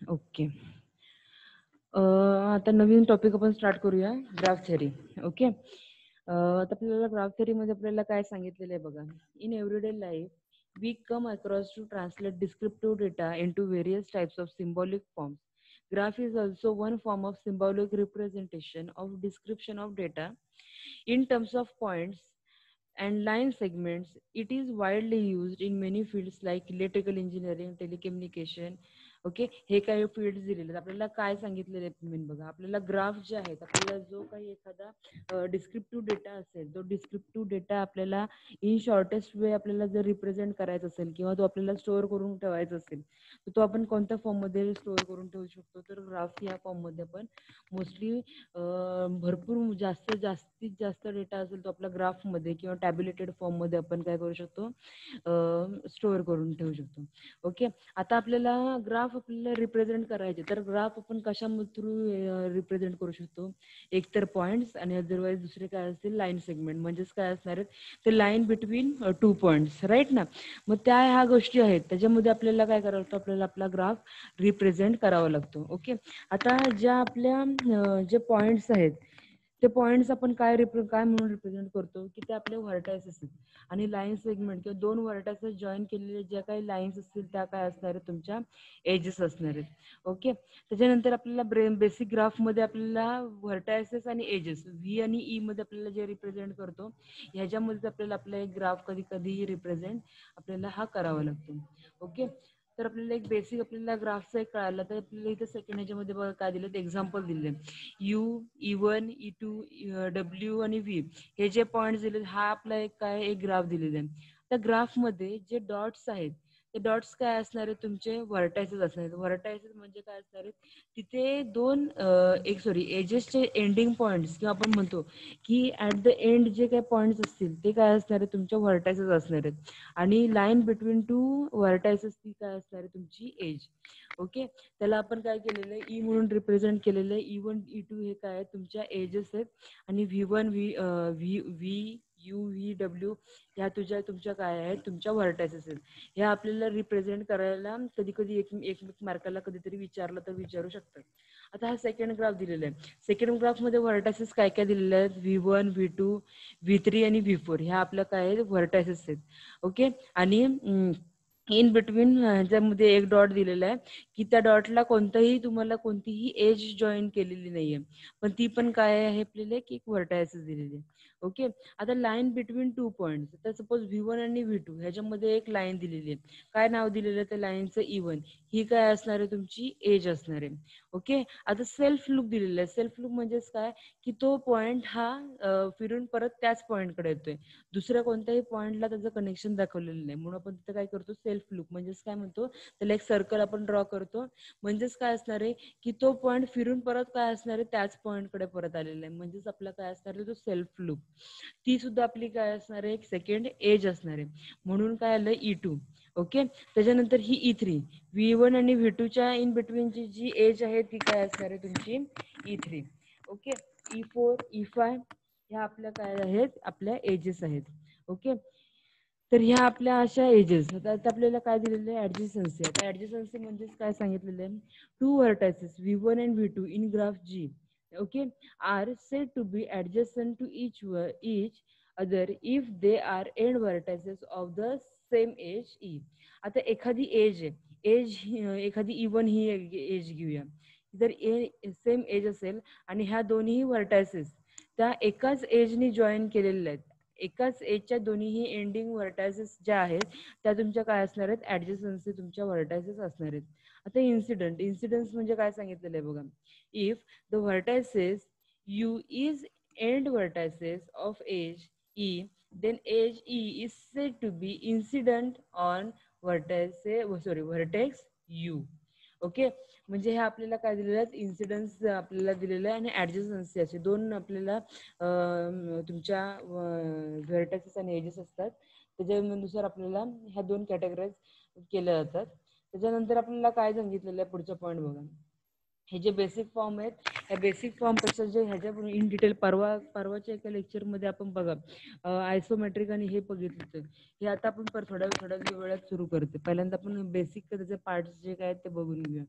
Okay. आता नवीन topic आपण स्टार्ट करूया, ग्राफ थेअरी. ओके. आता आपल्याला ग्राफ थेअरीमध्ये आपल्याला काय सांगितलेलं आहे बघा. In everyday life we come across to translate descriptive data into various types of symbolic forms. Graph is also one form of symbolic representation of description of data in terms of points and line segments. It is widely used in many fields like electrical engineering, telecommunication. Okay, हे काही field दिलेले आहेत. आपल्याला काय सांगितलेले आहेत main बघा. आपल्याला ग्राफ जे आहेत, आपल्याला जो काही एखादा डिस्क्रिप्टिव्ह डेटा असेल, तो डिस्क्रिप्टिव्ह डेटा आपल्याला इन शॉर्टेस्ट वे आपल्याला जर रिप्रेझेंट करायचा असेल किंवा तो आपल्याला स्टोअर करून ठेवायचा असेल, तर तो आपण कोणत्या फॉर्ममध्ये स्टोअर करून ठेवू शकतो? तर ग्राफ या फॉर्ममध्ये आपण मोस्टली भरपूर जास्तीत जास्त डेटा असेल तो आपला ग्राफमध्ये किंवा टॅब्युलेटेड फॉर्ममध्ये आपण काय करू शकतो, स्टोअर करून ठेवू शकतो. ओके. आता आपल्याला ग्राफ आपल्याला रिप्रेझेंट करायचे, तर ग्राफ आपण कशा थ्रू रिप्रेझेंट करू शकतो? एक तर पॉइंट्स आणि अदरवाईज दुसरे काय असतील, लाईन सेगमेंट. म्हणजेच काय असणार आहेत, ते line between two points, right ना. मग ह्या गोष्टी आहेत, त्याच्यामध्ये आपल्याला काय करावं लागतं, आपल्याला आपला ग्राफ रिप्रेझेंट करावा लागतो. ओके. आता ज्या आपल्या जे पॉइंट्स आहेत, ते पॉइंट्स आपण काय म्हणून रिप्रेझेंट करतो, की ते आपले व्हर्टायसेस आहेत. आणि लाईन सेगमेंट किंवा दोन व्हर्टायसेस जॉईन केलेले ज्या काही लाईन्स असतील त्या काय असणार आहेत, तुमच्या एजेस असणार आहेत. ओके. त्याच्यानंतर आपल्याला बेसिक ग्राफमध्ये आपल्याला व्हर्टायसेस आणि एजेस, व्ही आणि ई मध्ये आपल्याला जे रिप्रेझेंट करतो, ह्याच्यामध्ये आपल्याला आपला एक ग्राफ कधी कधी रिप्रेझेंट आपल्याला हा करावा लागतो. ओके. तर आपल्याला एक बेसिक आपल्याला ग्राफचं एक कळालं, तर आपल्याला इथे सेकंड ह्याच्यामध्ये बघा काय दिलं, एक्झाम्पल दिले. यू, E1, E2, डब्ल्यू आणि व्ही हे जे पॉइंट दिले, हा आपला एक काय एक ग्राफ दिलेला आहे. त्या ग्राफमध्ये जे डॉट्स आहेत, ते डॉट्स काय असणार आहेत, तुमचे व्हर्टायसेस असणार आहेत. व्हर्टायसेस म्हणजे काय असणार आहेत, तिथे दोन एजेसचे एंडिंग पॉइंट्स किंवा आपण म्हणतो की ऍट द एंड जे काही पॉइंट्स असतील ते काय असणार आहेत, तुमच्या व्हर्टायसेस असणार आहेत. आणि लाईन बिटवीन टू व्हर्टायसेस ती काय असणार आहे, तुमची एज. ओके. त्याला आपण काय केलेलं आहे, ई म्हणून रिप्रेझेंट केलेलं आहे. E1, E2 हे काय आहेत, तुमच्या एजेस आहेत. आणि V1, V you, V W ह्या तुमच्या काय आहेत, तुमच्या व्हर्टायसेस आहेत. ह्या आपल्याला रिप्रेझेंट करायला कधी कधी एक मार्काला कधीतरी विचारलं तर विचारू शकतात. आता हा सेकंड ग्राफ दिलेला आहे. सेकंड ग्राफ मध्ये व्हर्टायसेस काय काय दिलेले आहेत, V1, V2, V3 आणि V4 ह्या आपल्या काय आहेत, व्हर्टायसेस आहेत. ओके. आणि इन बिटवीन ह्याच्यामध्ये एक डॉट दिलेला आहे, की त्या डॉटला तुम्हाला कोणतीही एज जॉईन केलेली नाहीये, पण ती पण काय आहे आपल्याला, की एक व्हर्टायसेस दिलेली आहे. ओके. आता लाईन बिटवीन टू पॉइंट्स, तर सपोज V1 आणि V2 ह्याच्यामध्ये एक लाईन दिलेली आहे. काय नाव दिलेलं आहे त्या लाईनचं, E1. ही काय असणार आहे, तुमची एज असणार आहे. ओके. आता सेल्फ लूप दिलेलं आहे. सेल्फ लूप म्हणजेच काय, की तो पॉइंट हा फिरून परत त्याच पॉइंटकडे येतोय. दुसऱ्या कोणत्याही पॉइंटला त्याचं कनेक्शन दाखवलेलं नाही, म्हणून आपण तिथे काय करतो, सेल्फ लूप. म्हणजेच काय म्हणतो, त्याला एक सर्कल आपण ड्रॉ करतो. म्हणजेच काय असणार आहे, की तो पॉइंट फिरून परत काय असणार आहे, त्याच पॉइंटकडे परत आलेला आहे. म्हणजेच आपला काय असणार आहे, तो सेल्फ लूप. ती सुद्धा आपली काय असणार आहे, एक सेकंड एज असणार आहे. म्हणून काय आलं, E2. ओके. त्याच्यानंतर ही E3, V1 आणि V2च्या इन बिटवीनची जी एज आहे ती काय असणार आहे, तुमची E3. ओके. E4, E5 ह्या आपल्या काय आहेत, आपल्या एजेस आहेत. ओके. तर ह्या आपल्या अशा एजेस. आता आपल्याला काय दिलेलं आहे, ऍडजसन्सी. आता ऍडजसन्सी म्हणजेच काय सांगितलेलं आहे, two vertices V1 and V2 in graph G, okay, are said to be adjacent to each other if they are end vertices of the same age E. आता एखादी एज आहे, एखादी E1 ही एज घेऊया. जर सेम एज असेल आणि ह्या दोन्ही व्हर्टायसेस त्या एकाच एजनी जॉईन केलेल्या आहेत, एकाच एजच्या दोन्हीही एंडिंग व्हर्टायसेस ज्या आहेत त्या तुमच्या काय असणार आहेत, ऍडजसन्सी तुमच्या व्हर्टायसेस असणार आहेत. आता इन्सिडन्स म्हणजे काय सांगितलेलं आहे बघा. If the vertices U is and vertices of edge E, then edge E is said to be incident on vertex U. Okay. म्हणजे हे आपल्याला काय दिलेलं आहे, इन्सिडन्स आपल्याला दिलेलं आहे आणि ऍडजसन्सी असे दोन आपल्याला तुमच्या व्हर्टेक्सेस आणि एजेस असतात. त्याच्यानुसार आपल्याला ह्या दोन कॅटेगराईज केल्या जातात. त्याच्यानंतर आपल्याला काय सांगितलेलं आहे, पुढचा पॉईंट बघा. हे जे बेसिक फॉर्म आहेत, या बेसिक फॉर्म पेक्षा जे ह्याच्या इन डिटेल परवाच्या एका लेक्चरमध्ये आपण बघा आयसोमेट्रिक आणि हे बघितलं होतं. हे आता आपण थोड्या वेळात सुरू करते. पहिल्यांदा आपण बेसिक त्याचे पार्ट्स जे काय ते बघून घेऊया.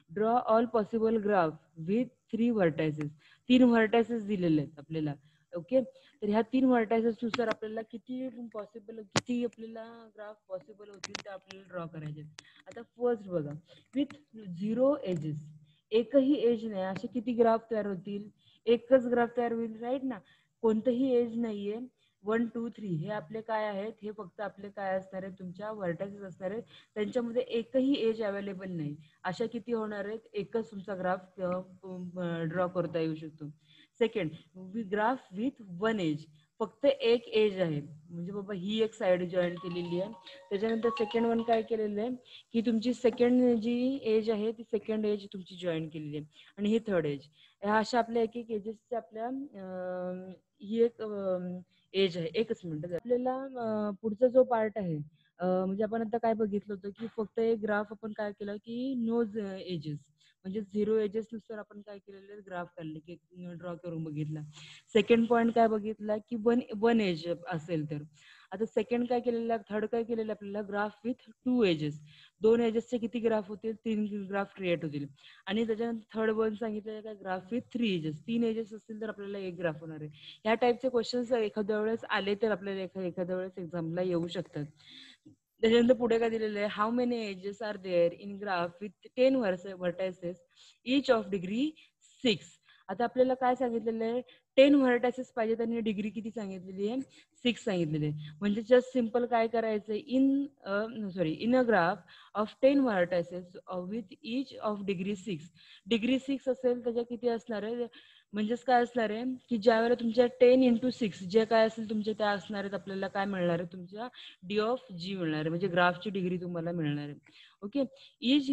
Draw all possible graph with 3 vertices. 3 vertices दिलेले आहेत आपल्याला. ओके, तर ह्या 3 व्हर्टायसेस नुसार आपल्याला किती पॉसिबल, किती आपल्याला ग्राफ पॉसिबल होतील ते आपल्याला ड्रॉ करायचे. आता फर्स्ट बघा, विथ 0 एजेस, एकही एज नाही, असे किती ग्राफ तयार होतील? एकच ग्राफ तयार होईल, राईट ना. कोणतंही एज नाहीये. 1 2 3 हे आपले काय आहेत? हे फक्त आपले काय असणार आहेत? तुमच्या व्हर्टायसेस असणार आहेत. त्यांच्यामध्ये एकही एज अवेलेबल नाही. अशा किती होणार आहेत? एकच तुमचा ग्राफ ड्रॉ करता येऊ शकतो. सेकंड, ग्राफ विथ 1 एज, फक्त एक एज आहे, म्हणजे बाबा ही एक साइड जॉईन केलेली आहे. त्याच्यानंतर सेकंड वन काय केलेलं आहे की तुमची सेकंड जी एज आहे ती सेकंड एज तुमची जॉईन केलेली आहे, आणि ही थर्ड एज. ह्या अशा आपल्या एक एक एजेसच्या आपल्या ही एक एज आहे. एकच मिनिट, आपल्याला पुढचा जो पार्ट आहे म्हणजे आपण आता काय बघितलं होतं की फक्त एक ग्राफ आपण काय केलं की नोज एजेस, म्हणजे 0 एजेस नुसार आपण काय केलेलं ग्राफ काढले की ड्रॉ करून बघितला. सेकंड पॉईंट काय बघितला की वन एज असेल तर. आता सेकंड काय केलेलं, थर्ड काय केलेलं आपल्याला, ग्राफ विथ 2 एजेस, 2 एजेसचे किती ग्राफ होतील? 3 ग्राफ क्रिएट होतील. आणि त्याच्यानंतर थर्ड वन सांगितलं काय, ग्राफ विथ 3 एजेस, 3 एजेस असतील तर आपल्याला एक ग्राफ होणार आहे. या टाईपचे क्वेश्चन्स एखाद्या वेळेस आले तर आपल्याला एखाद्या वेळेस एक्झामला येऊ शकतात. त्याच्यानंतर पुढे काय दिलेलं आहे, how many edges are there in graph with 10 vertices each of degree 6. आता आपल्याला काय सांगितलेलं आहे, 10 व्हर्टायसेस पाहिजेत आणि डिग्री किती सांगितलेली आहे? 6 सांगितलेली आहे. म्हणजे जस्ट सिंपल काय करायचं, in a graph of 10 vertices with each of degree 6. Degree 6 असेल त्याच्या किती असणार आहे, म्हणजेच काय असणार आहे की ज्या वेळेला तुमच्या 10 × 6 जे काय असेल तुमचे त्या असणार आहेत, आपल्याला काय मिळणार आहे, तुमच्या डी ऑफ जी मिळणार आहे, म्हणजे ग्राफची डिग्री तुम्हाला मिळणार आहे. ओके, इच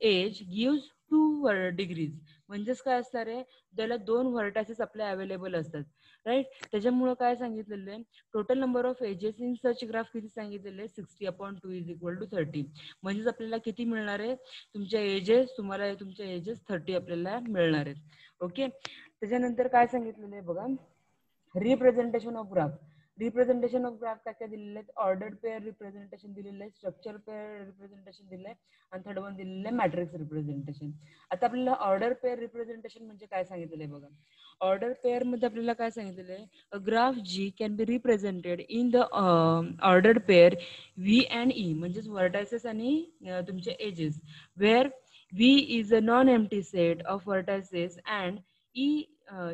एज गिव्स 2 डिग्रीज, म्हणजेच काय असणार आहे, त्याला 2 व्हर्टायसेस आपले अवेलेबल असतात, राईट. त्याच्यामुळे काय सांगितलेलं आहे, total number of edges in such graph किती सांगितलेलं आहे, 60/2 = 30. म्हणजेच आपल्याला किती मिळणार आहे, तुमच्या एजेस, तुम्हाला तुमच्या एजेस 30 आपल्याला मिळणार आहेत. ओके, त्याच्यानंतर काय सांगितलेलं आहे बघा, representation of graph. Representation of graph काय काय दिलेले आहेत, ऑर्डर पेअर रिप्रेझेंटेशन दिलेलं आहे, स्ट्रक्चर पेअर रिप्रेझेंटेशन दिलेलं आहे, आणि थर्ड वन दिलेलं आहे मॅट्रिक्स रिप्रेझेंटेशन. आता आपल्याला ऑर्डर पेअर रिप्रेझेंटेशन म्हणजे काय सांगितलेलं आहे बघा. ऑर्डर पेअर मध्ये आपल्याला काय सांगितलेलं आहे, a graph G can be represented in the order pair V and E, म्हणजेच व्हर्टायसेस आणि तुमचे edges, where V is a non empty set of vertices and E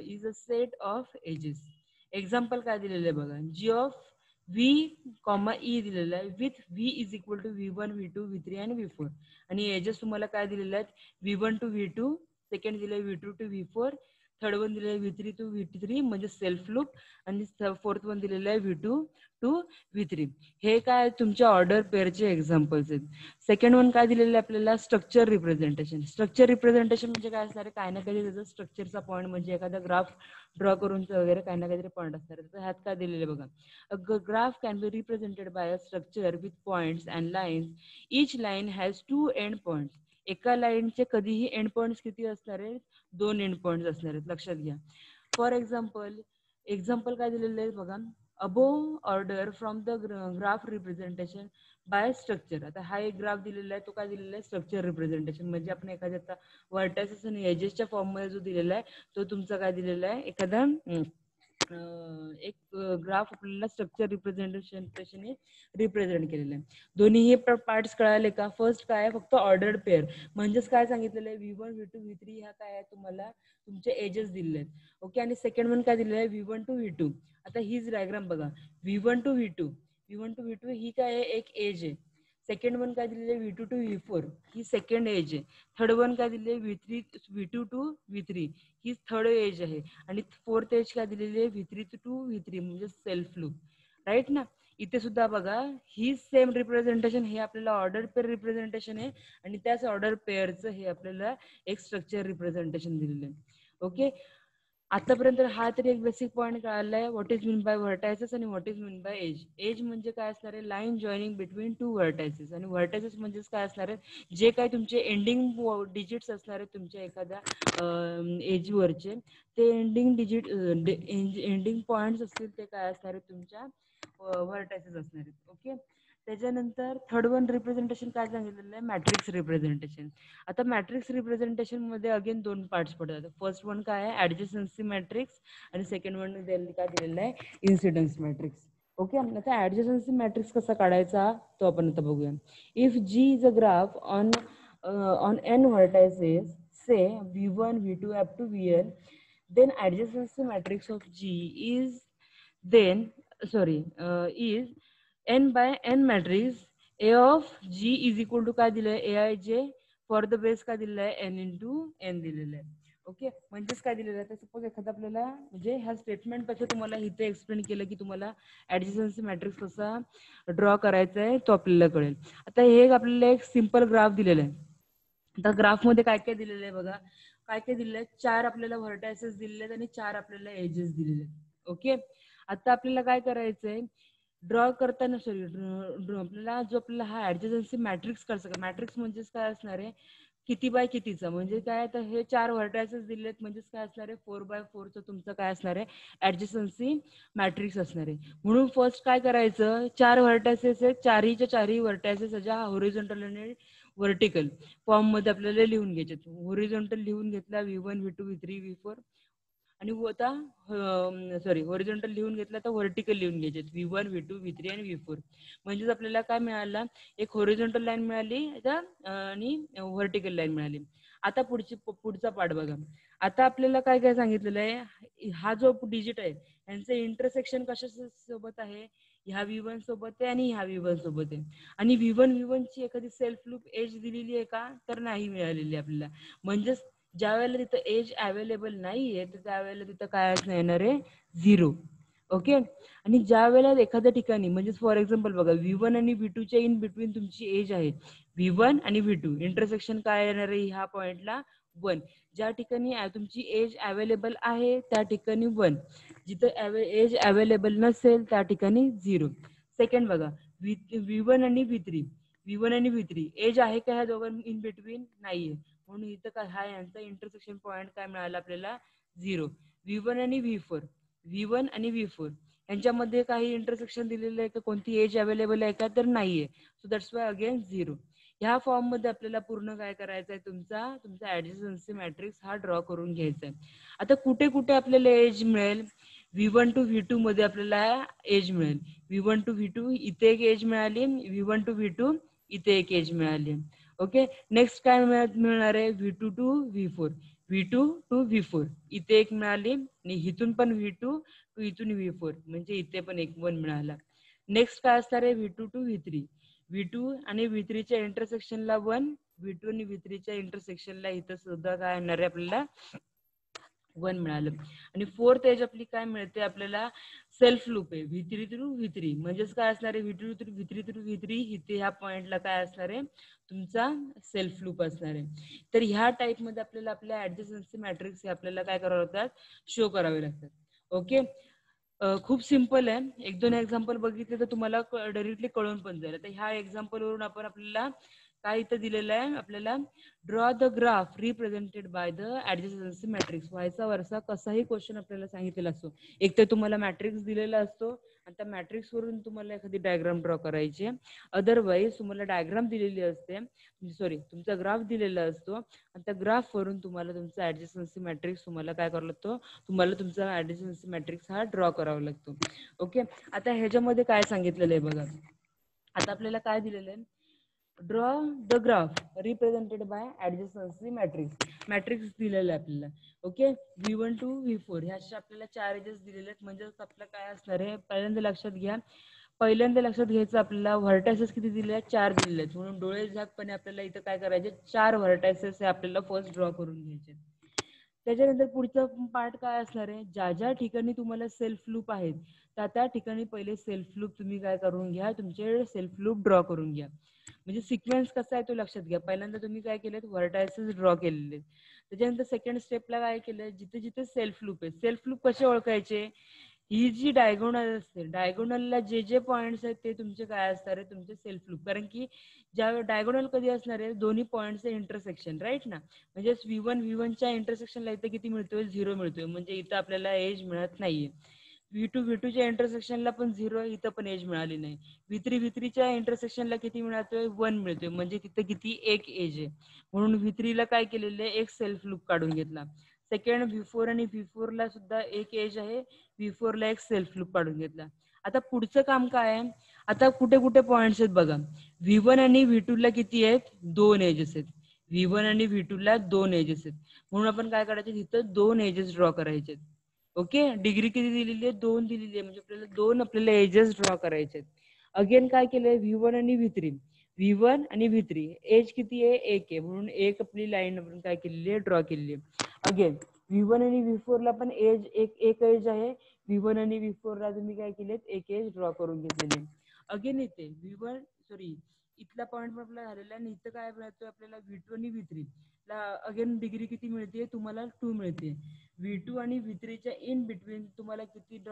is a set of edges. Example काय दिलेलं आहे बघा, G of V comma E दिलेलं आहे, with V is equal to V1 V2 V3 आणि V4. आणि edges तुम्हाला काय दिलेले आहेत, V1 to V2, सेकंड दिले V2 to V4, third one दिलेलं आहे V3 to V3 म्हणजे सेल्फ लूप, आणि फोर्थ वन दिलेलं आहे V2 to V3. हे काय तुमच्या ऑर्डर पेअरचे एक्झाम्पल्स आहेत. सेकंड वन काय दिलेलं आहे आपल्याला, स्ट्रक्चर रिप्रेझेंटेशन. स्ट्रक्चर रिप्रेझेंटेशन म्हणजे काय असणार आहे, काय ना काही त्याचा स्ट्रक्चरचा पॉईंट, म्हणजे एखादा ग्राफ ड्रॉ करून वगैरे काही ना काहीतरी पॉईंट असणार आहे. तर ह्यात काय दिलेलं आहे बघा, a graph can be represented by a structure with points and lines, each line has 2 end points. एका लाईनचे कधीही एंड पॉइंट्स किती असणार आहेत, 2 एंड पॉइंट्स असणार आहेत, लक्षात घ्या. फॉर एक्झाम्पल काय दिलेलं आहे बघा, above order from the graph representation by structure. आता हा एक ग्राफ दिलेला आहे, तो काय दिलेला आहे, स्ट्रक्चर रिप्रेझेंटेशन, म्हणजे आपण एखाद्या व्हर्टायसेस आणि एजेसच्या फॉर्म मध्ये जो दिलेला आहे तो तुमचा काय दिलेला आहे, एखादा एक ग्राफ आपल्याला स्ट्रक्चर रिप्रेझेंटेशन रिप्रेझेंट केलेलं आहे. दोन्ही हे पार्ट्स कळाले का. फर्स्ट काय आहे, फक्त ऑर्डर्ड पेअर, म्हणजेच काय सांगितलेलं आहे, V1 V2 V3 ह्या काय आहे, तुम्हाला तुमचे एजेस दिलेले आहेत. ओके, आणि सेकंड वन काय दिलेलं आहे, V1 to V2. आता हीच डायग्राम बघा, V1 to V2 ही काय आहे, एक एज आहे. सेकंड वन काय दिलेलं आहे, V2 to V4 ही सेकंड एज आहे. थर्ड वन काय दिलेली आहे, V2 to V3 he third age आहे. आणि फोर्थ एज काय दिलेली आहे, V3 to V3 म्हणजे सेल्फ लूप, राईट ना. इथे सुद्धा बघा, ही सेम रिप्रेझेंटेशन हे आपल्याला ऑर्डर पेअर रिप्रेझेंटेशन आहे, आणि त्याच ऑर्डर पेअरचं हे आपल्याला एक स्ट्रक्चर रिप्रेझेंटेशन दिलेलं आहे. ओके, आतापर्यंत हा तरी एक बेसिक पॉईंट कळालाय, what is mean by vertices आणि what is mean by edge. Edge म्हणजे काय असणार आहे, लाईन जॉईनिंग बिटवीन 2 व्हर्टायसेस, आणि व्हर्टायसेस म्हणजेच काय असणार आहे, जे काय तुमचे एंडिंग डिजिट्स असणार आहेत तुमच्या एखाद्या एजवरचे, ते एंडिंग डिजिट एंडिंग पॉइंट्स असतील ते काय असणार आहेत, तुमच्या व्हर्टायसेस असणार आहेत. ओके, त्याच्यानंतर थर्ड वन रिप्रेझेंटेशन काय सांगितलेलं आहे, मॅट्रिक्स रिप्रेझेंटेशन. आता मॅट्रिक्स रिप्रेझेंटेशन मध्ये अगेन दोन पार्ट्स पडतात. फर्स्ट वन काय आहे, ऍडजसन्सी मॅट्रिक्स, आणि सेकंड वन काय दिलेलं आहे, इन्सिडन्स मॅट्रिक्स. ओके, आता ऍडजसन्सी मॅट्रिक्स कसा काढायचा तो आपण आता बघूया. If G is a graph on n vertices, say v1 v2 up to vn, then adjacency matrix of G is then is n by n matrix A of G is equal to काय दिलंय, aij for the base काय दिलेलं आहे, n into n दिलेलं आहे. Okay, म्हणजेच काय दिलेलं आहे, सपोज एखादा आपल्याला म्हणजे ह्या स्टेटमेंट पेक्षा तुम्हाला इथे एक्सप्लेन केलं की तुम्हाला ऍडजसन्सी मॅट्रिक्स कसा ड्रॉ करायचा आहे तो आपल्याला कळेल. आता हे आपल्याला एक सिंपल ग्राफ दिलेलं आहे. आता ग्राफ मध्ये काय काय दिलेलं आहे बघा, काय काय दिलेलं आहे, 4 आपल्याला व्हर्टायसेस दिलेले आहेत आणि 4 आपल्याला एजेस दिलेले आहेत. ओके, आता आपल्याला काय करायचंय, ड्रॉ करताना आपल्याला जो आपल्याला हा ऍडजसन्सी मॅट्रिक्स करायचा, मॅट्रिक्स म्हणजेच काय असणार आहे, किती बाय कितीचा, म्हणजे काय, तर हे 4 व्हर्टायसेस दिलेत म्हणजेच काय असणार आहे, 4x4चं तुमचं काय असणार आहे, ऍडजसन्सी मॅट्रिक्स असणार आहे. म्हणून फर्स्ट काय करायचं, 4 व्हर्टायसेस आहेत, चारही व्हर्टायसेस ह्याच्या हॉरिझॉन्टल आणि व्हर्टिकल फॉर्म मध्ये आपल्याला लिहून घ्यायचे. हॉरिझॉन्टल लिहून घेतला v1 v2 v3 v4, आणि आता हॉरिझॉन्टल लिहून घेतला तर व्हर्टिकल लिहून घ्यायचे, v1 v2 v3 आणि v4. म्हणजेच आपल्याला काय मिळाला, एक हॉरिझॉन्टल लाईन मिळाली आणि व्हर्टिकल लाईन मिळाली. आता पुढचा पार्ट बघा. आता आपल्याला काय काय सांगितलेलं आहे, हा जो डिजिट आहे यांचं इंटरसेक्शन कशा सोबत आहे, ह्या v1 सोबत आहे आणि ह्या v1 सोबत आहे. आणि v1 ची एखादी सेल्फ लूप एज दिलेली आहे का, तर नाही मिळालेली आपल्याला. म्हणजेच ज्या वेळेला तिथं एज अवेलेबल नाहीये तर त्यावेळेला तिथं काय येणार आहे, 0. ओके, आणि ज्या वेळेला एखाद्या ठिकाणी म्हणजे फॉर एक्झाम्पल बघा, v1 आणि v2 च्या इन बिटवीन तुमची एज आहे, v1 आणि v2 इंटरसेक्शन काय येणार आहे ह्या पॉइंटला 1. ज्या ठिकाणी तुमची एज अवेलेबल आहे त्या ठिकाणी 1, जिथं एज अवेलेबल नसेल त्या ठिकाणी 0. सेकंड बघा, v1 आणि v3 एज आहे का ह्या दोघां इन बिटवीन, नाहीये. म्हणून इथं काय हा यांचा इंटरसेक्शन पॉइंट काय मिळाला आपल्याला, 0. v1 आणि v4 यांच्यामध्ये काही इंटरसेक्शन दिलेलं आहे का, कोणती एज अवेलेबल आहे का, तर नाहीये. So that's why again 0. ह्या फॉर्म मध्ये आपल्याला पूर्ण काय करायचं आहे, तुमचा ऍडजसन्सी मॅट्रिक्स हा ड्रॉ करून घ्यायचा आहे. आता कुठे कुठे आपल्याला एज मिळेल, v1 to v2 मध्ये आपल्याला एज मिळेल. v1 to v2 इथे एक एज मिळाली, v1 to v2 इथे एक एज मिळाली. ओके, नेक्स्ट काय मिळणार आहे, v2 to v4 इथे एक मिळाली, आणि इथून पण v2 to इथून v4 म्हणजे इथे पण एक 1 मिळाला. नेक्स्ट काय असणार आहे, v2 to v3 आणि v3 च्या इंटरसेक्शनला 1, v2 आणि v3 च्या इंटरसेक्शनला इथं सुद्धा काय येणार आहे आपल्याला 1 मिळालं. आणि फोर्थ एज आपली काय मिळते आपल्याला, सेल्फ लूप आहे v3 थ्रू v3, म्हणजेच काय असणार आहे, v3 थ्रू v3 इथे ह्या पॉइंटला काय असणार आहे, तुमचा सेल्फ लूप असणार आहे. तर ह्या टाइप मध्ये आपल्याला आपल्या ऍडजसन्सी मॅट्रिक्स हे आपल्याला काय करावे लागतात, शो करावे लागतात. ओके, खूप सिंपल आहे. एक दोन एक्झाम्पल बघितले तर तुम्हाला डायरेक्टली कळून पण जाईल. तर ह्या एक्झाम्पल वरून आपण आपल्याला काय इथं दिलेलं आहे आपल्याला, draw the graph represented by the adjacency matrix. व्हायचा वर्षा कसाही क्वेश्चन आपल्याला सांगितलेला असतो, एक तर तुम्हाला मॅट्रिक्स दिलेला असतो आणि त्या मॅट्रिक्स वरून तुम्हाला एखादी डायग्राम ड्रॉ करायची आहे, अदरवाईज तुम्हाला डायग्राम दिलेली असते, तुमचा ग्राफ दिलेला असतो आणि त्या ग्राफ वरून तुम्हाला तुमचा ऍडजसन्सी मॅट्रिक्स तुम्हाला काय करावा लागतो, तुम्हाला तुमचा ऍडजसन्सी मॅट्रिक्स हा ड्रॉ करावा लागतो. ओके, आता ह्याच्यामध्ये काय सांगितलेलं आहे बघा. आता आपल्याला काय दिलेलं आहे, draw the graph represented by adjacency matrix दिलेलं आहे आपल्याला. ओके, v1 to v4 ह्या आपल्याला 4 एजेस दिलेले आहेत. म्हणजे आपलं काय असणार आहे, पहिल्यांदा लक्षात घ्यायचं आपल्याला, व्हर्टायसेस किती दिले आहेत, 4 दिलेले आहेत. म्हणून डोळे झाकपणे आपल्याला इथं काय करायचे, 4 व्हर्टायसेस हे आपल्याला फर्स्ट ड्रॉ करून घ्यायचे. त्याच्यानंतर पुढचा पार्ट काय असणार आहे, ज्या ज्या ठिकाणी तुम्हाला सेल्फ लूप आहेत त्या ठिकाणी पहिले सेल्फ लूप तुम्ही काय करून घ्या, तुमचे सेल्फ लूप ड्रॉ करून घ्या. म्हणजे सिक्वेन्स कसा आहे तो लक्षात घ्या. पहिल्यांदा तुम्ही काय केलेत, व्हर्टायसेस ड्रॉ केलेले. त्याच्यानंतर सेकंड स्टेपला काय केलं, जिथे जिथे सेल्फ लूप आहे, सेल्फ लूप कसे ओळखायचे, ही जी डायगोनल असते, डायगोनलला जे जे पॉइंट्स आहेत ते तुमचे काय असणार आहे, तुमचे सेल्फ लूप. कारण की ज्या डायगोनल कधी असणार आहे, दोन्ही पॉइंटचे इंटरसेक्शन, राईट ना. म्हणजे v1 च्या इंटरसेक्शनला इथे किती मिळतोय, 0 मिळतोय, म्हणजे इथं आपल्याला एज मिळत नाहीये. V2 च्या इंटरसेक्शनला पण 0 आहे, इथं पण एज मिळाली नाही. V3 च्या इंटरसेक्शनला किती मिळतोय? 1 मिळतोय, म्हणजे तिथं किती? एक एज आहे. म्हणून V3 ला काय केलेलं आहे? एक सेल्फ लूप काढून घेतला. सेकंड V4 आणि V4 ला सुद्धा एक एज आहे, V4 ला एक सेल्फ लूप काढून घेतला. आता पुढचं काम काय आहे? आता कुठे कुठे पॉइंट्स आहेत बघा. V1 आणि V2 ला किती आहेत? 2 एजेस आहेत. V1 आणि V2 ला 2 एजेस आहेत. म्हणून आपण काय करायचं? तिथं 2 एजेस ड्रॉ करायचे. ओके, डिग्री किती दिलेली आहे? 2 दिलेली आहे, म्हणजे आपल्याला एजेस ड्रॉ करायचे. अगेन काय केलंय? V1 आणि V3 एज किती आहे? 1 आहे, म्हणून एक आपली लाईन आपण काय केलेली आहे? ड्रॉ केलेली आहे. अगेन V1 आणि V4 ला पण एज एक एज आहे. V1 आणि V4 ला तुम्ही काय केलेत? एक एज ड्रॉ करून घेतलेले. अगेन इथे इथला पॉईंट पण आपला झालेला आहे, आणि इथं काय मिळतोय आपल्याला? V2 आणि V3 ला अगेन डिग्री किती मिळते? तुम्हाला 2 मिळते. V2 आणि V3 च्या इन बिटवीन तुम्हाला किती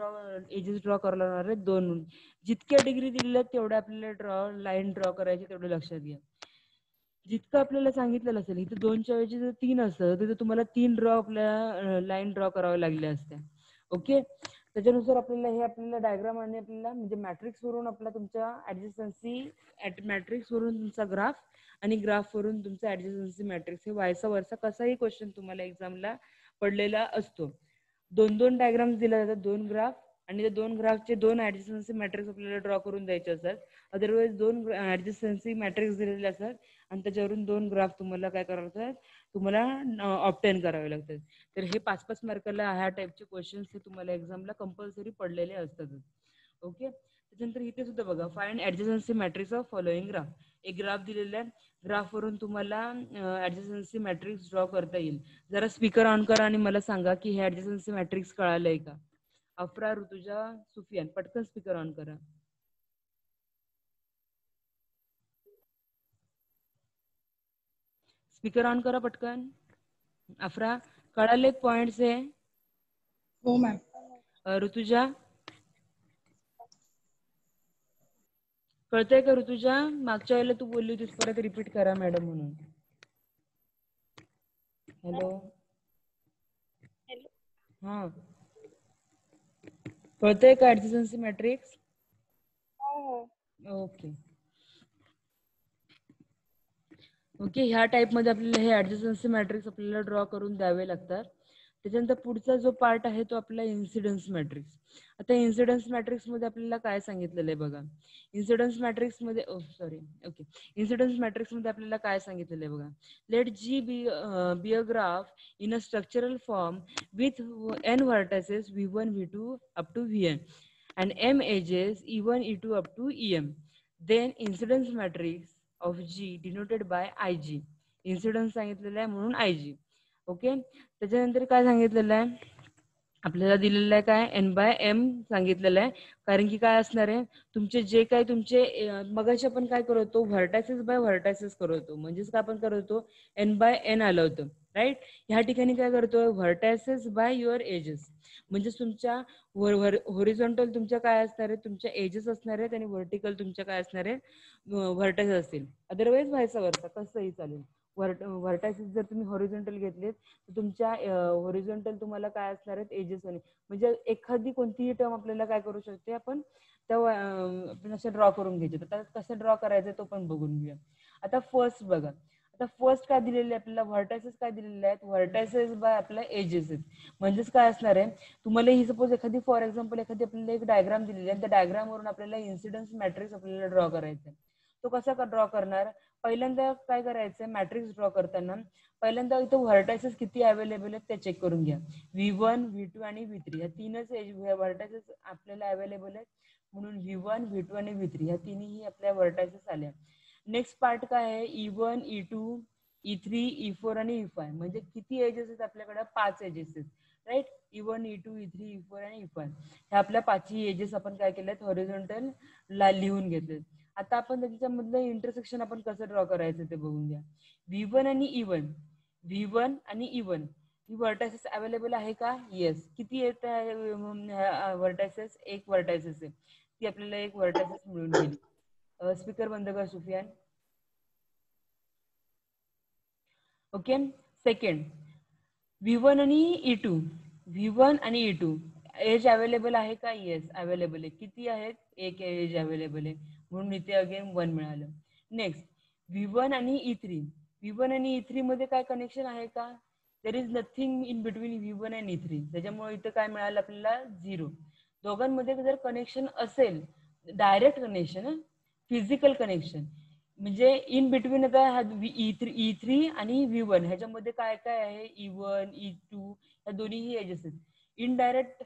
एजेस ड्रॉ करायला लागणार आहेत? 2. जितक्या डिग्री दिलेल्या तेवढ्या आपल्याला लाईन ड्रॉ करायची, तेवढं लक्षात घ्या. जितकं आपल्याला सांगितलेलं असेल, इथे 2च्या ऐवजी जर 3 असतं, तर तुम्हाला 3 आपल्या लाईन ड्रॉ कराव्या लागल्या असत्या. ओके, त्याच्यानुसार आपल्याला डायग्राम आणि आपल्याला म्हणजे मॅट्रिक्स वरून आपला तुमच्या ऍडजस्टन्सी मॅट्रिक्स वरून तुमचा ग्राफ, आणि ग्राफ वरून तुमचा ऍडजस्टन्सी मॅट्रिक्स, हे व्हायचा वर्षा कसाही क्वेश्चन तुम्हाला एक्झामला पडलेला असतो. 2 डायग्राम्स दिल्या जातात, 2 ग्राफ, आणि त्या 2 ग्राफचे 2 ऍडजस्टन्सी मॅट्रिक्स आपल्याला ड्रॉ करून द्यायचे असतात. अदरवाईज 2 ऍडजस्टन्सी मॅट्रिक्स दिलेले असतात, आणि त्याच्यावरून 2 ग्राफ तुम्हाला काय करावे लागतात? तुम्हाला ऑब्टेन करावे लागतात. तर हे 5-5 मार्काला ह्या टाइपचे क्वेश्चन्स हे तुम्हाला एक्झामला कंपल्सरी पडलेले असतात. ओके, त्याच्यानंतर इथे सुद्धा बघा, find adjacency matrix of following graph. एक ग्राफ दिलेला आहे, ग्राफ वरून तुम्हाला ऍडजस्टन्सी मॅट्रिक्स ड्रॉ करता येईल. जरा स्पीकर ऑन करा आणि मला सांगा की हे ऍडजस्टन्सी मॅट्रिक्स कळालंय का? अफरा, ऋतुजा, सुफियान, पटकन स्पीकर ऑन करा. स्पीकर ऑन करा पटकन. अफरा, कळाले पॉइंट्स आहे? हो मॅम. ऋतुजा, कळतंय का ऋतुजा? मागच्या वेळेला तू बोलली होतीस, परत रिपीट करा मॅडम म्हणून. हॅलो, हा, कळतंय का ऍडजस्टन्सी मॅट्रिक्स? ओके ओके, ह्या टाइपमध्ये आपल्याला हे ऍडजस्टन्सी मॅट्रिक्स आपल्याला ड्रॉ करून द्यावे लागतात. त्याच्यानंतर पुढचा जो पार्ट आहे तो आपला इन्सिडन्स मॅट्रिक्स. आता इन्सिडन्स मॅट्रिक्स मध्ये आपल्याला काय सांगितलेलं आहे बघा. इन्सिडन्स मॅट्रिक्स मध्ये इन्सिडन्स मॅट्रिक्स मध्ये आपल्याला काय सांगितलेलं आहे बघा. Let G be a graph in a structural form with n vertices V1 V2 up to Vn and m edges E1 E2 up to Em. Then incidence matrix of G denoted by IG. Incidence सांगितलेलं आहे म्हणून IG. Okay, त्याच्यानंतर काय सांगितलेलं आहे आपल्याला? दिलेलं आहे काय? n/m सांगितलेलं आहे. कारण की काय असणार आहे, तुमचे जे काय तुमचे मगाशी आपण काय करत होतो? व्हर्टायसेस बाय व्हर्टायसेस करत होतो. म्हणजेच काय आपण करत होतो? n/n आलं होतं, राईट? ह्या ठिकाणी काय करतो? Vertices by your edges. म्हणजेच तुमच्या होरिझॉन्टल तुमच्या काय असणार आहे? तुमच्या एजेस असणार आहेत, आणि व्हर्टिकल तुमच्या काय असणार आहे? व्हर्टायसेस असतील. अदरवाईज व्हायचा वर्षा कसंही चालेल. व्हर्टायसेस जर तुम्ही हॉरिझॉन्टल घेतलेत, तर तुमच्या हॉरिझॉन्टल तुम्हाला काय असणार आहेत? एजेस. म्हणजे एखादी कोणतीही टर्म आपल्याला काय करू शकते आपण त्या आपण असे ड्रॉ करून घ्यायचे. तर कसं ड्रॉ करायचं तो पण बघून घेऊया. आता फर्स्ट बघा, आता फर्स्ट काय दिलेले आपल्याला? व्हर्टायसेस काय दिलेले आहेत? व्हर्टायसेस बाय आपल्या एजेस आहेत. म्हणजेच काय असणार आहे, तुम्हाला ही सपोज एखादी फॉर एक्झाम्पल एखादी आपल्याला एक डायग्राम दिलेली आहे, त्या डायग्राम वरून आपल्याला इन्सिडन्स मॅट्रिक्स आपल्याला ड्रॉ करायचा आहे. तो कसा ड्रॉ करणार? पहिल्यांदा काय करायचं? मॅट्रिक्स ड्रॉ करताना पहिल्यांदा इथं व्हर्टायसेस किती अवेलेबल आहेत ते चेक करून घ्या. V1 V2 आणि V3 या तीनच व्हर्टायसेस आपल्याला अवेलेबल आहेत, म्हणून V1 V2 आणि V3 या तिन्ही आपल्या व्हर्टायसेस आल्या. नेक्स्ट पार्ट काय आहे? E1 E2 E3 E4 आणि E5. म्हणजे किती एजेस आहेत आपल्याकडे? 5 एजेस आहेत, right? E1 E2 E3 E4 आणि E5 ह्या आपल्या 5ही एजेस आपण काय केल्यात? हॉरिझॉन्टल ला लिहून घेतलेत. आता आपण त्याच्यामधलं इंटरसेक्शन आपण कसं ड्रॉ करायचं ते बघून घ्या. V1 आणि V1 आणि E1 ही व्हर्टायसेस अवेलेबल आहे का? येस. किती येत आहे व्हर्टायसेस? एक व्हर्टायसेस आहे, ती आपल्याला एक व्हर्टायसेस मिळून गेली. स्पीकर बंद कर सुफियान. ओके, सेकंड V1 आणि E2 V1 आणि E2 एज अवेलेबल आहे का? येस अवेलेबल आहे. किती आहेत? एक एज अवेलेबल आहे, म्हणून इथे अगेन 1 मिळालं. नेक्स्ट V1 आणि E3. V1 आणि E3 मध्ये काय कनेक्शन आहे का? There is nothing in between V1 आणि E3. त्याच्यामुळे इथं काय मिळालं आपल्याला? 0. दोघांमध्ये जर कनेक्शन असेल, डायरेक्ट कनेक्शन, फिजिकल कनेक्शन, म्हणजे इन बिटवीन आता E3 आणि V1 ह्याच्यामध्ये काय काय आहे? E1 E2 या दोन्हीही एजेस आहेत. Indirect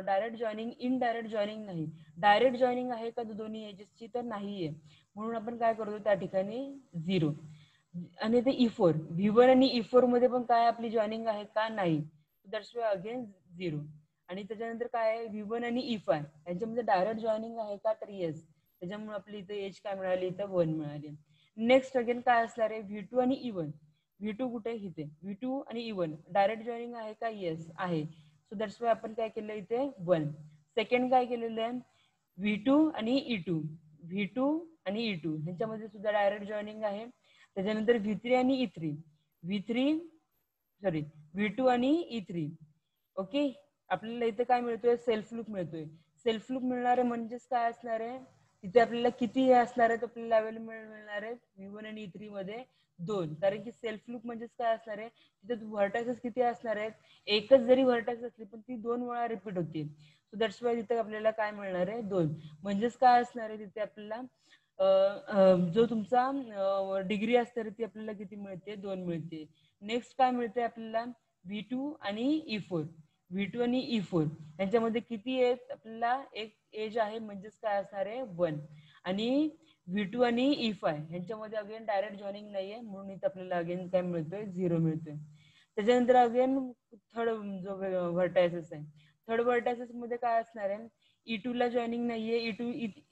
direct joining, indirect joining नाही. डायरेक्ट जॉईनिंग आहे का दोन्ही एजेसची? तर नाहीये, म्हणून आपण काय करतो त्या ठिकाणी 0. आणि ते E4, V1 आणि E4 मध्ये पण काय आपली जॉईनिंग आहे का? नाही. That's why again 0. आणि त्याच्यानंतर काय आहे? V1 आणि E5 यांच्यामध्ये डायरेक्ट जॉईनिंग आहे का? तर येस. त्याच्यामुळे आपली इथे एज काय मिळाली? इथं 1 मिळाली. नेक्स्ट अगेन काय असणार आहे? V2 आणि E1. V2 कुठे? इथे. V2 आणि E1 डायरेक्ट जॉईनिंग आहे का? येस आहे. सो दॅट्स वाय आपण काय केलं इथे? 1. सेकंड काय केलेलं आहे? V2 आणि E2. V2 आणि E2 ह्यांच्यामध्ये सुद्धा डायरेक्ट जॉईनिंग आहे. त्याच्यानंतर V3 आणि E3. V2 आणि E3. ओके, आपल्याला इथे काय मिळतोय? सेल्फ लूप मिळतोय. सेल्फ लूप मिळणार आहे म्हणजेच काय असणार आहे? तिथे आपल्याला किती हे असणार आहे? आपल्याला अवेलेबल मिळणार आहे V1 आणि E3 मध्ये 2. कारण की सेल्फ लूप म्हणजेच काय असणार आहे? तिथे व्हर्टायसेस किती असणार आहेत? एकच जरी व्हर्टायसेस असली पण ती 2 वेळा रिपीट होतील. सो दॅट्स वाय तिथे आपल्याला काय मिळणार आहे? 2. म्हणजेच काय असणार आहे तिथे आपल्याला? जो तुमचा डिग्री असते ती आपल्याला किती मिळते? 2 मिळते. नेक्स्ट काय मिळते आपल्याला? V2 आणि E4. V2 आणि E4 यांच्यामध्ये किती आहेत? आपल्याला एक एज आहे म्हणजेच काय असणार आहे? 1. आणि V2 आणि E5 यांच्यामध्ये अगेन डायरेक्ट जॉईनिंग नाहीये, म्हणून इथे आपल्याला अगेन काय मिळतोय? 0 मिळतोय. त्याच्यानंतर अगेन थर्ड जो व्हर्टायसेस आहे, थर्ड व्हर्टायसेस मध्ये काय असणार आहे? E2 ला जॉईनिंग नाहीये,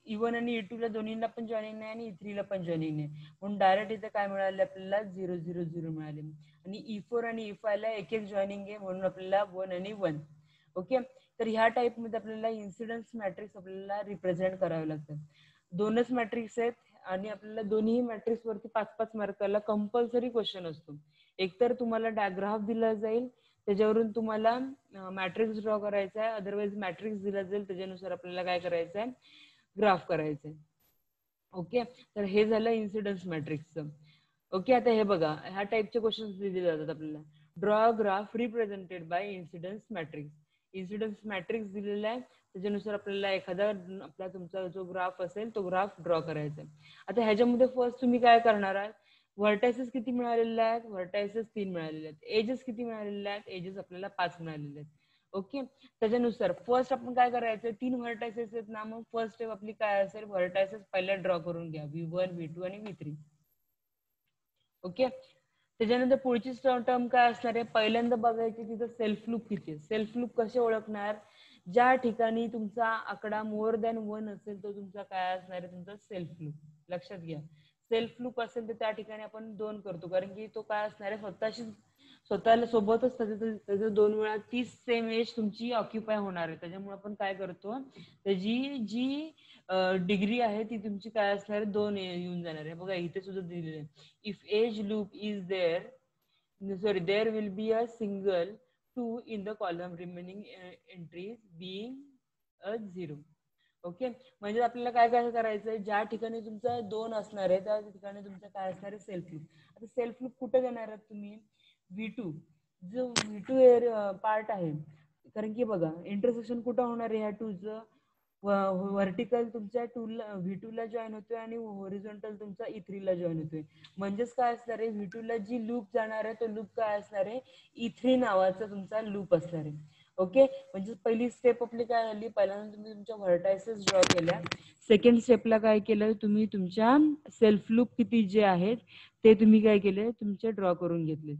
E1 आणि E2 ला दोन्हीला पण जॉईनिंग नाही आणि E3 ला पण जॉईनिंग नाही, म्हणून डायरेक्ट इथे काय मिळाले आपल्याला? 0 0 0 मिळाले. आणि E4 आणि E5 ला एक एक जॉईनिंग आहे, म्हणून आपल्याला 1 आणि 1. ओके, तर ह्या टाइप मध्ये आपल्याला इन्सिडन्स मॅट्रिक्स आपल्याला रिप्रेझेंट करावे लागतात. 2च मॅट्रिक्स आहेत आणि आपल्याला दोन्ही मॅट्रिक्स वरती 5-5 मार्काला कंपल्सरी क्वेश्चन असतो. एकतर तुम्हाला डायग्राफ दिला जाईल, त्याच्यावरून तुम्हाला मॅट्रिक्स ड्रॉ करायचा आहे, अदरवाइज मॅट्रिक्स दिला जाईल, त्याच्यानुसार आपल्याला काय करायचं आहे? ग्राफ करायचंय. ओके, तर हे झालं इन्सिडन्स मॅट्रिक्सचं. ओके, आता हे बघा, ह्या टाइपचे क्वेश्चन दिले जातात आपल्याला. Draw graph represented bye incidence matrix. Incidence matrix दिलेला आहे, त्याच्यानुसार आपल्याला एखादा आपला तुमचा जो ग्राफ असेल तो ग्राफ ड्रॉ करायचा आहे. आता ह्याच्यामध्ये फर्स्ट तुम्ही काय करणार आहात? व्हर्टायसेस किती मिळालेले आहेत? व्हर्टायसेस 3 मिळालेले आहेत. एजेस किती मिळालेले आहेत? एजेस आपल्याला 5 मिळालेले आहेत. ओके, त्याच्यानुसार फर्स्ट आपण काय करायचं? 3 व्हर्टायसेस आहेत ना, मग फर्स्ट स्टेप आपली काय असेल? व्हर्टायसेस पहिला ड्रॉ करून घ्या, V1 V2 आणि V3. ओके, त्याच्यानंतर पुढची टर्म काय असणार आहे? पहिल्यांदा बघायची तिथं सेल्फ लूप किती आहे. सेल्फ लूप कसे ओळखणार? ज्या ठिकाणी तुमचा आकडा मोर दॅन 1 असेल तो तुमचा काय असणार आहे? तुमचा सेल्फ लूप. लक्षात घ्या, सेल्फ लूप असेल तर त्या ठिकाणी आपण 2 करतो, कारण की तो काय असणार आहे? स्वतःला सोबतच त्याचं 2 वेळा तीच सेम एज तुमची ऑक्युपाय होणार आहे. त्याच्यामुळे आपण काय करतो? त्याची जी डिग्री आहे ती तुमची काय असणार आहे? 2 येऊन जाणार आहे. बघा इथे सुद्धा दिलेलं आहे, if age loop is there will be a single 2 in the column, remaining entries being a 0. Okay, म्हणजे आपल्याला काय काय करायचंय? ज्या ठिकाणी तुमचा 2 असणार आहे त्या ठिकाणी तुमचं काय असणार आहे? Self loop. आता सेल्फ लूप कुठे देणार आहात तुम्ही? V2, जो V2 पार्ट आहे, कारण की बघा इंटरसेक्शन कुठं होणार आहे? ह्या 2चं व्हर्टिकल तुमच्या V2 ला जॉईन होतोय आणि हॉरिझॉन्टल तुमचा E3 ला जॉईन होतोय. म्हणजेच काय असणार आहे? V2 ला जी लूप जाणार आहे तो लूप काय असणार आहे? E3 नावाचा तुमचा लूप असणार आहे. ओके, म्हणजे पहिली स्टेप आपली काय झाली? पहिल्यांदा तुम्ही तुमच्या व्हर्टायसेस ड्रॉ केल्या. सेकंड स्टेपला काय केलं? तुम्ही तुमच्या सेल्फ लूप किती जे आहेत ते तुम्ही काय केले? तुमचे ड्रॉ करून घेतले.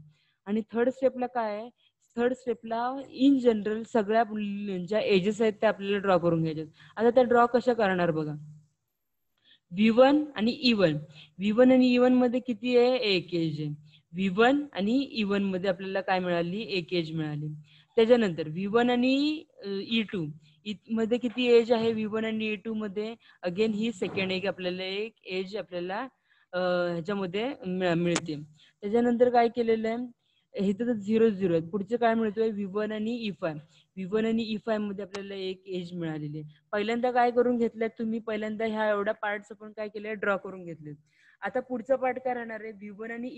आणि थर्ड स्टेपला काय आहे? थर्ड स्टेपला इन जनरल सगळ्या ज्या एजेस आहेत त्या आपल्याला ड्रॉ करून घ्यायचे. आता त्या ड्रॉ कशा करणार बघा. V1 आणि E1. V1 आणि E1 मध्ये किती आहे? एक एज आहे. V1 आणि E1 मध्ये आपल्याला काय मिळाली? एक एज मिळाली. त्याच्यानंतर V1 आणि E2 मध्ये किती एज आहे? V1 आणि E2 मध्ये अगेन ही सेकंड आपल्याला एक एज आपल्याला ह्याच्यामध्ये मिळते. त्याच्यानंतर काय केलेलं आहे? हे तर 0 0 आहेत. पुढचे काय मिळतोय V1 आणि E5. V1 आणि E5 मध्ये आपल्याला एक एज मिळालेली आहे. पहिल्यांदा काय करून घेतलंय तुम्ही, पहिल्यांदा ह्या एवढ्या पार्ट्स आपण काय केले, ड्रॉ करून घेतले. आता पुढचं पार्ट काय राहणार आहे, V1 आणि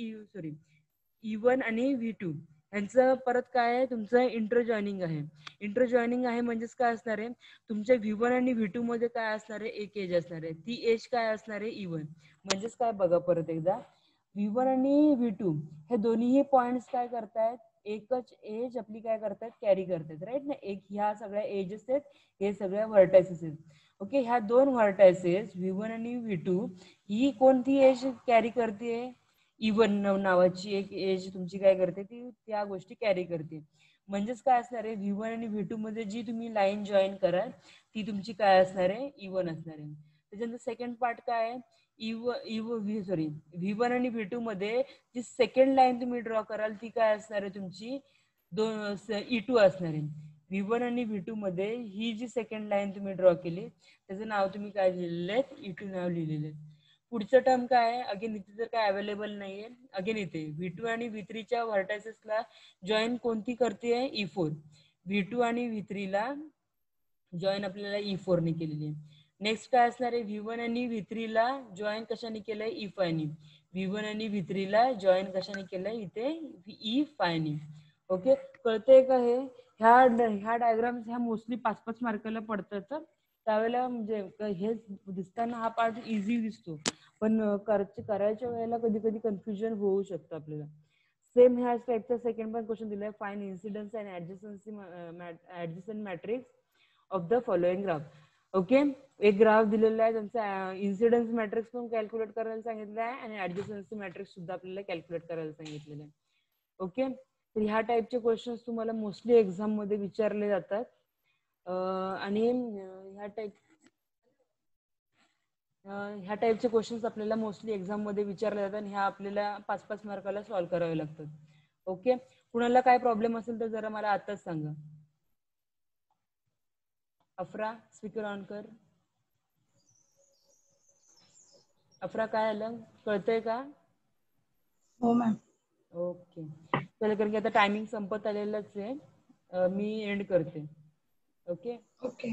E1 आणि V2 यांचं परत काय आहे, तुमचं इंटर जॉईनिंग आहे. इंटर जॉईनिंग आहे म्हणजेच काय असणार आहे, तुमच्या V1 आणि V2 मध्ये काय असणार आहे, एक एज असणार आहे. ती एज काय असणार आहे, E1. म्हणजेच काय बघा परत एकदा, V1 आणि V2 हे दोन्हीही पॉइंट्स काय करतायत, एकच एज आपली काय करतायत, कॅरी करतायत, राईट ना. एक ह्या सगळ्या एजेस आहेत, हे सगळ्या व्हर्टायसेस आहेत. ओके, ह्या दोन व्हर्टायसेस V1 आणि V2 ही कोणती एज कॅरी करते, E1 नावाची एक एज तुमची काय करते, ती त्या गोष्टी कॅरी करते. म्हणजेच काय असणार आहे, V1 आणि V2 मध्ये जी तुम्ही लाईन जॉईन कराल ती तुमची काय असणार आहे, E1 असणार आहे. त्याच्यानंतर सेकंड पार्ट काय आहे, V1 आणि V2 मध्ये जी सेकंड लाईन तुम्ही ड्रॉ कराल ती काय असणार आहे, तुमची E2 असणार आहे. V1 आणि V2 मध्ये ही जी सेकंड लाईन तुम्ही ड्रॉ केली त्याचं नाव तुम्ही काय लिहिलेलं आहे, E2 नाव लिहिलेलं आहे. पुढचं टर्म काय आहे, अगेन इथे जर काय अवेलेबल नाहीये, अगेन इथे V2 आणि V3 च्या व्हर्टायसेसला जॉईन कोणती करते, E4. V2 आणि V3 ला जॉईन आपल्याला E4 ने केलेली आहे. नेक्स्ट काय असणार आहे, V1 आणि V3 ला जॉईन कशाने केलंय, E5 ने. V1 आणि V3 ला जॉईन कशाने केलंय, इथे E5 ने. ओके, कळतंय का हे. ह्या डायग्राम्स ह्या मोस्टली 5-5 मार्काला पडतात. त्यावेळेला म्हणजे हे दिसताना हा पार्ट इझी दिसतो, पण करायच्या वेळेला कधी कधी कन्फ्युजन होऊ शकतं आपल्याला. सेम ह्या टाइपचा सेकंड पण क्वेश्चन दिलाय, find incidence and adjacent matrix of the following graph. Okay, एक ग्राफ दिलेला आहे, त्यांचा इन्सिडन्स मॅट्रिक्स पण कॅल्क्युलेट करायला सांगितलं आहे आणि ऍडजसन्सी मॅट्रिक्स सुद्धा आपल्याला कॅल्क्युलेट करायला सांगितलेलं आहे. ओके, तर ह्या टाइपचे क्वेश्चन्स तुम्हाला मोस्टली एक्झाम मध्ये विचारले जातात. आणि ह्या टाइपचे क्वेश्चन्स आपल्याला मोस्टली एक्झाम मध्ये विचारले जातात आणि ह्या आपल्याला 5-5 मार्काला सॉल्व्ह करावे लागतात. ओके, कुणाला काय प्रॉब्लेम असेल तर जरा मला आताच सांगा. अफरा, स्पीकर ऑन कर. अफरा, काय आलं, कळतंय का? हो मॅम. ओके, चला, कारण की आता टायमिंग संपत आलेलंच आहे, मी एंड करते. ओके. ओके.